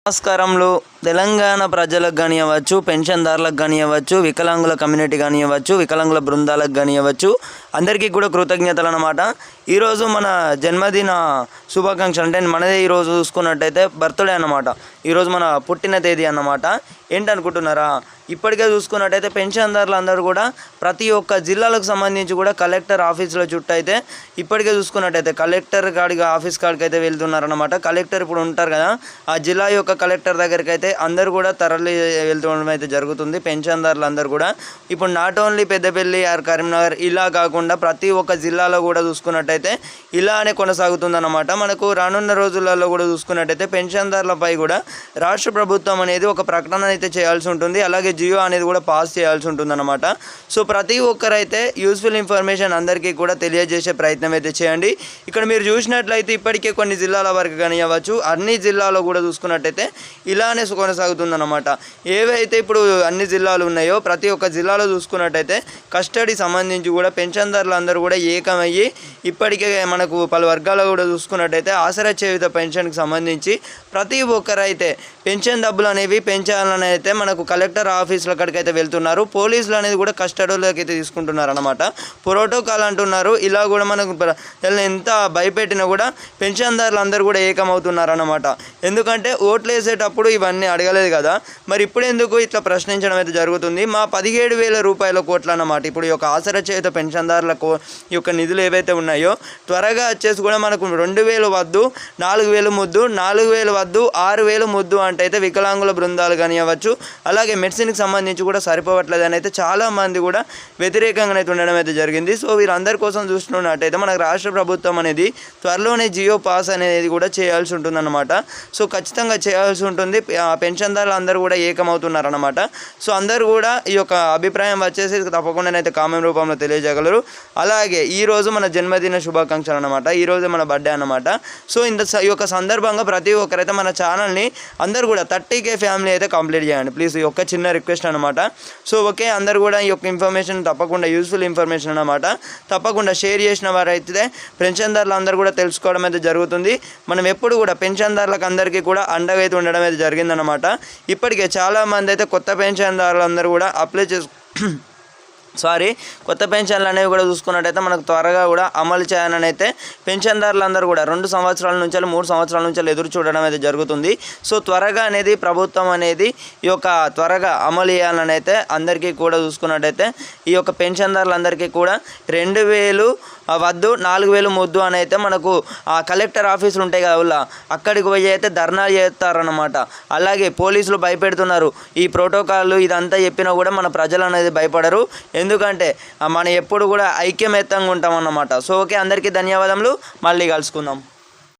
నమస్కారములు. తెలంగాణ ప్రజలకు కానివ్వచ్చు, పెన్షన్దారులకు కానివ్వచ్చు, వికలాంగుల కమ్యూనిటీ కానివ్వచ్చు, వికలాంగుల బృందాలకు కానివ్వచ్చు, అందరికీ కూడా కృతజ్ఞతలు అన్నమాట. ఈరోజు మన జన్మదిన శుభాకాంక్షలు. అంటే మనదే ఈరోజు చూసుకున్నట్టయితే బర్త్డే అన్నమాట. ఈరోజు మన పుట్టిన తేదీ అన్నమాట. ఏంటనుకుంటున్నారా? ఇప్పటికే చూసుకున్నట్టయితే పెన్షన్దారులు అందరూ కూడా ప్రతి ఒక్క జిల్లాలకు సంబంధించి కూడా కలెక్టర్ ఆఫీసుల చుట్టూ అయితే ఇప్పటికే చూసుకున్నట్టయితే కలెక్టర్ కాడికి ఆఫీస్ కాడికి అయితే వెళ్తున్నారన్నమాట. కలెక్టర్ ఇప్పుడు ఉంటారు కదా, ఆ జిల్లా యొక్క కలెక్టర్ దగ్గరికి అయితే అందరూ కూడా తరలి వెళ్తుండడం అయితే జరుగుతుంది. పెన్షన్దారులు అందరూ కూడా ఇప్పుడు not only Peddapalli or Karimnagar ఇలా కాకుండా ప్రతి ఒక్క జిల్లాలో కూడా చూసుకున్నట్టయితే ఇలానే కొనసాగుతుందన్నమాట. మనకు రానున్న రోజులలో కూడా చూసుకున్నట్టయితే పెన్షన్దారులపై కూడా రాష్ట్ర ప్రభుత్వం అనేది ఒక ప్రకటన అయితే చేయాల్సి ఉంటుంది. అలాగే జియో అనేది కూడా పాస్ చేయాల్సి ఉంటుందన్నమాట. సో ప్రతి ఒక్కరైతే యూస్ఫుల్ ఇన్ఫర్మేషన్ అందరికీ కూడా తెలియజేసే ప్రయత్నం అయితే చేయండి. ఇక్కడ మీరు చూసినట్లయితే ఇప్పటికే కొన్ని జిల్లాల వరకు కానివ్వచ్చు, అన్ని జిల్లాలో కూడా చూసుకున్నట్టయితే ఇలానే కొనసాగుతుందన్నమాట. ఏవైతే ఇప్పుడు అన్ని జిల్లాలు ఉన్నాయో ప్రతి ఒక్క జిల్లాలో చూసుకున్నట్టయితే కస్టడీ సంబంధించి కూడా పెన్షన్దారులు అందరూ కూడా ఏకమయ్యి ఇప్పటికే మనకు పలు వర్గాలు కూడా చూసుకున్నట్టయితే ఆసరా చేయుత పెన్షన్కి సంబంధించి ప్రతి ఒక్కరైతే పెన్షన్ డబ్బులు అనేవి పెంచాలని అయితే మనకు కలెక్టర్ ఆఫీసుల కాడికి అయితే వెళ్తున్నారు. పోలీసులు అనేది కూడా కస్టడీలోకి అయితే తీసుకుంటున్నారు అన్నమాట. ప్రోటోకాల్ అంటున్నారు. ఇలా కూడా మనకు ఎంత భయపెట్టినా కూడా పెన్షన్దారులు అందరూ కూడా ఏకమవుతున్నారు అన్నమాట. ఎందుకంటే ఓట్లు వేసేటప్పుడు ఇవన్నీ అడగలేదు కదా, మరి ఇప్పుడు ఎందుకు ఇట్లా ప్రశ్నించడం అయితే జరుగుతుంది. మా 17,000 రూపాయల కోట్లు అన్నమాట. ఇప్పుడు ఈ యొక్క ఆసరా చేయుత పెన్షన్దారులకు ఈ యొక్క నిధులు ఏవైతే ఉన్నాయో త్వరగా వచ్చేసి కూడా మనకు 2,000 వద్దు, 4,000 ముద్దు, 4,000 వద్దు, 6,000 ముద్దు అంటే అయితే వికలాంగుల బృందాలు కానివ్వచ్చు, అలాగే మెడిసిన్కి సంబంధించి కూడా సరిపోవట్లేదు అని అయితే చాలామంది కూడా వ్యతిరేకంగా అయితే ఉండడం అయితే జరిగింది. సో వీరందరి కోసం చూస్తున్నట్టయితే మనకు రాష్ట్ర ప్రభుత్వం అనేది త్వరలోనే జియో పాస్ అనేది కూడా చేయాల్సి ఉంటుందన్నమాట. సో ఖచ్చితంగా చేయాల్సి ఉంటుంది. పెన్షన్దారులు అందరూ కూడా ఏకమవుతున్నారన్నమాట. సో అందరూ కూడా ఈ యొక్క అభిప్రాయం వచ్చేసి తప్పకుండానైతే కామెంట్ రూపంలో తెలియజేయగలరు. అలాగే ఈరోజు మన జన్మదిన శుభాకాంక్షలు అన్నమాట. ఈరోజు మన బర్త్డే అన్నమాట. సో ఈ యొక్క సందర్భంగా ప్రతి ఒక్కరైతే మన ఛానల్ని అందరూ కూడా 30K ఫ్యామిలీ అయితే కంప్లీట్ చేయండి ప్లీజ్. ఈ యొక్క చిన్న రిక్వెస్ట్ అనమాట. సో ఓకే, అందరూ కూడా ఈ యొక్క ఇన్ఫర్మేషన్ తప్పకుండా యూస్ఫుల్ ఇన్ఫర్మేషన్ అన్నమాట. తప్పకుండా షేర్ చేసిన వారైతే పెన్షన్దారులు అందరూ కూడా తెలుసుకోవడం అయితే జరుగుతుంది. మనం ఎప్పుడు కూడా పెన్షన్దారులకు అందరికీ కూడా అండగా అయితే ఉండడం అయితే జరిగిందనమాట. ఇప్పటికే చాలామంది అయితే కొత్త పెన్షన్దారులు అందరూ కూడా అప్లై కొత్త పెన్షన్లు అనేవి కూడా చూసుకున్నట్టయితే మనకు త్వరగా కూడా అమలు చేయాలని అయితే పెన్షన్దారులందరూ కూడా 2 సంవత్సరాల నుంచి 3 సంవత్సరాల నుంచి ఎదురు చూడడం అయితే జరుగుతుంది. సో త్వరగా అనేది ప్రభుత్వం అనేది ఈ యొక్క త్వరగా అమలు చేయాలని అయితే అందరికీ కూడా చూసుకున్నట్టయితే ఈ యొక్క పెన్షన్దారులందరికీ కూడా 2,000 వద్దు, 4,000 ముద్దు అని అయితే మనకు ఆ కలెక్టర్ ఆఫీసులు ఉంటాయి కదా, అక్కడికి పోయి అయితే ధర్నాలు చేస్తారన్నమాట. అలాగే పోలీసులు భయపెడుతున్నారు. ఈ ప్రోటోకాల్ ఇదంతా చెప్పినా కూడా మన ప్రజలు అనేది భయపడరు. ఎందుకంటే మనం ఎప్పుడు కూడా ఐక్యమత్యంగా ఉంటాం అన్నమాట. సో ఓకే, అందరికీ ధన్యవాదములు. మళ్ళీ కలుసుకుందాం.